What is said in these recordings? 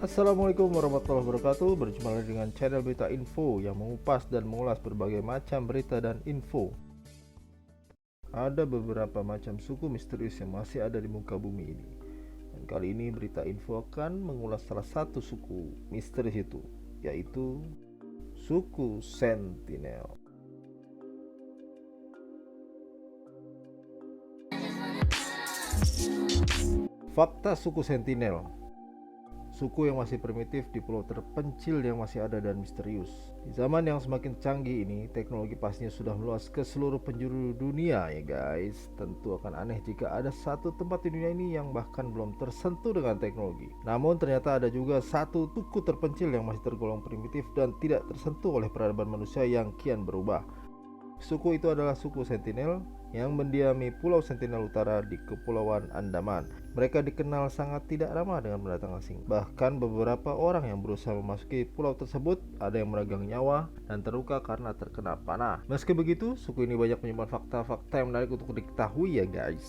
Assalamualaikum warahmatullahi wabarakatuh. Berjumpa lagi dengan channel Berita Info yang mengupas dan mengulas berbagai macam berita dan info. Ada beberapa macam suku misterius yang masih ada di muka bumi ini. Dan kali ini Berita Info akan mengulas salah satu suku misterius itu, yaitu suku Sentinel. Fakta suku Sentinel. Suku yang masih primitif di pulau terpencil yang masih ada dan misterius. Di zaman yang semakin canggih ini, teknologi pastinya sudah meluas ke seluruh penjuru dunia ya guys. Tentu akan aneh jika ada satu tempat di dunia ini yang bahkan belum tersentuh dengan teknologi. Namun ternyata ada juga satu suku terpencil yang masih tergolong primitif dan tidak tersentuh oleh peradaban manusia yang kian berubah. Suku itu adalah suku Sentinel yang mendiami Pulau Sentinel Utara di Kepulauan Andaman. Mereka dikenal sangat tidak ramah dengan pendatang asing. Bahkan beberapa orang yang berusaha memasuki pulau tersebut ada yang meregang nyawa dan terluka karena terkena panah. Meski begitu, suku ini banyak menyimpan fakta-fakta yang menarik untuk diketahui ya guys.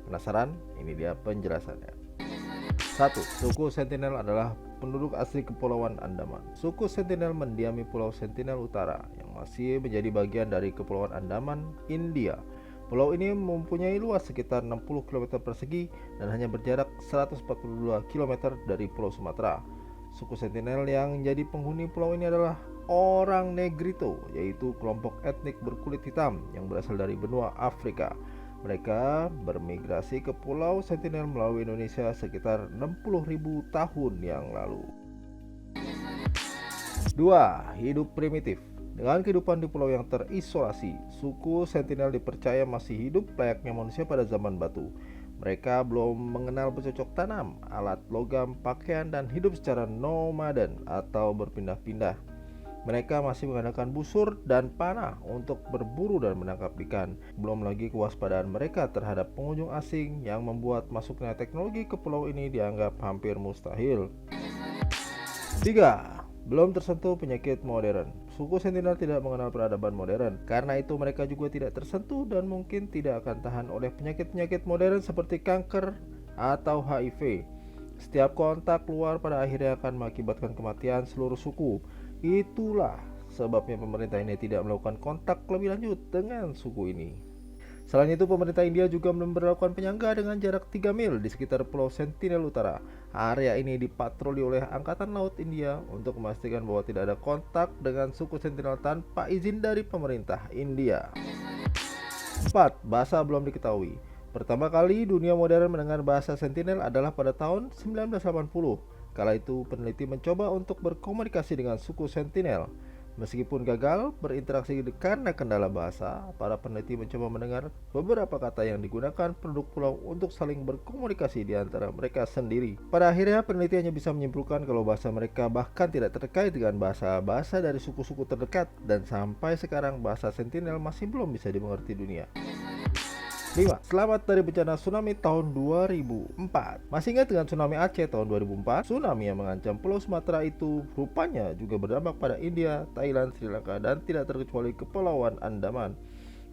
Penasaran? Ini dia penjelasannya. 1. Suku Sentinel adalah penduduk asli Kepulauan Andaman. Suku Sentinel mendiami Pulau Sentinel Utara yang masih menjadi bagian dari Kepulauan Andaman, India. Pulau ini mempunyai luas sekitar 60 km persegi dan hanya berjarak 142 km dari Pulau Sumatera. Suku Sentinel yang jadi penghuni pulau ini adalah orang Negrito, yaitu kelompok etnik berkulit hitam yang berasal dari benua Afrika. Mereka bermigrasi ke Pulau Sentinel melalui Indonesia sekitar 60.000 tahun yang lalu. 2. Hidup primitif. Dengan kehidupan di pulau yang terisolasi, suku Sentinel dipercaya masih hidup layaknya manusia pada zaman batu. Mereka belum mengenal bercocok tanam, alat logam, pakaian, dan hidup secara nomaden atau berpindah-pindah. Mereka masih menggunakan busur dan panah untuk berburu dan menangkap ikan. Belum lagi kewaspadaan mereka terhadap pengunjung asing yang membuat masuknya teknologi ke pulau ini dianggap hampir mustahil. 3. Belum tersentuh penyakit modern. Suku Sentinel tidak mengenal peradaban modern. Karena itu mereka juga tidak tersentuh dan mungkin tidak akan tahan oleh penyakit-penyakit modern seperti kanker atau HIV. Setiap kontak luar pada akhirnya akan mengakibatkan kematian seluruh suku. Itulah sebabnya pemerintah ini tidak melakukan kontak lebih lanjut dengan suku ini. Selain itu, pemerintah India juga memberlakukan penyangga dengan jarak 3 mil di sekitar Pulau Sentinel Utara. Area ini dipatroli oleh Angkatan Laut India untuk memastikan bahwa tidak ada kontak dengan suku Sentinel tanpa izin dari pemerintah India. 4. Bahasa belum diketahui. Pertama kali dunia modern mendengar bahasa Sentinel adalah pada tahun 1980. Kala itu peneliti mencoba untuk berkomunikasi dengan suku Sentinel. Meskipun gagal berinteraksi karena kendala bahasa, para peneliti mencoba mendengar beberapa kata yang digunakan penduduk pulau untuk saling berkomunikasi di antara mereka sendiri. Pada akhirnya peneliti hanya bisa menyimpulkan kalau bahasa mereka bahkan tidak terkait dengan bahasa-bahasa dari suku-suku terdekat, dan sampai sekarang bahasa Sentinel masih belum bisa dimengerti dunia. 5. Selamat dari bencana tsunami tahun 2004. Masih ingat dengan tsunami Aceh tahun 2004? Tsunami yang mengancam Pulau Sumatera itu rupanya juga berdampak pada India, Thailand, Sri Lanka, dan tidak terkecuali Kepulauan Andaman.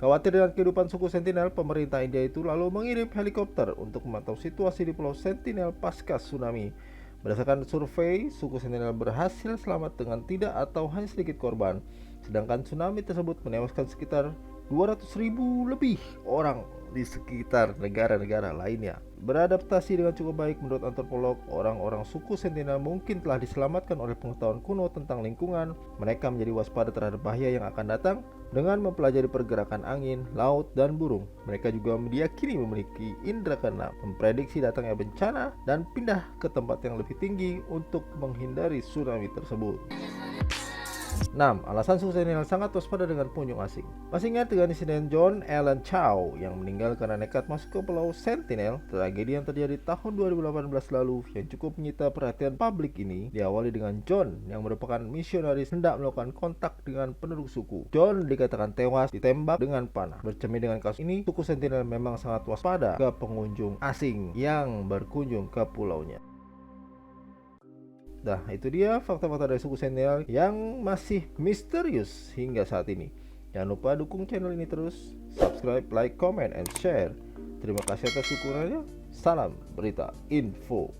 Khawatir dengan kehidupan suku Sentinel, pemerintah India itu lalu mengirim helikopter untuk memantau situasi di Pulau Sentinel pasca tsunami. Berdasarkan survei, suku Sentinel berhasil selamat dengan tidak atau hanya sedikit korban. Sedangkan tsunami tersebut menewaskan sekitar 200.000 lebih orang di sekitar negara-negara lainnya. Beradaptasi dengan cukup baik menurut antropolog, orang-orang suku Sentinel mungkin telah diselamatkan oleh pengetahuan kuno tentang lingkungan. Mereka menjadi waspada terhadap bahaya yang akan datang dengan mempelajari pergerakan angin, laut, dan burung. Mereka juga diyakini memiliki indera keenam, memprediksi datangnya bencana, dan pindah ke tempat yang lebih tinggi untuk menghindari tsunami tersebut. 6. Alasan suku Sentinel sangat waspada dengan pengunjung asing. Masih ingat dengan insiden John Allen Chow yang meninggal karena nekat masuk ke Pulau Sentinel? Tragedi yang terjadi tahun 2018 lalu yang cukup menyita perhatian publik ini diawali dengan John yang merupakan misionaris hendak melakukan kontak dengan penduduk suku. John dikatakan tewas ditembak dengan panah. Bercermin dengan kasus ini, suku Sentinel memang sangat waspada ke pengunjung asing yang berkunjung ke pulaunya. Nah, itu dia fakta-fakta dari suku Sentinel yang masih misterius hingga saat ini. Jangan lupa dukung channel ini terus, subscribe, like, comment, and share. Terima kasih atas dukungannya. Salam Berita Info.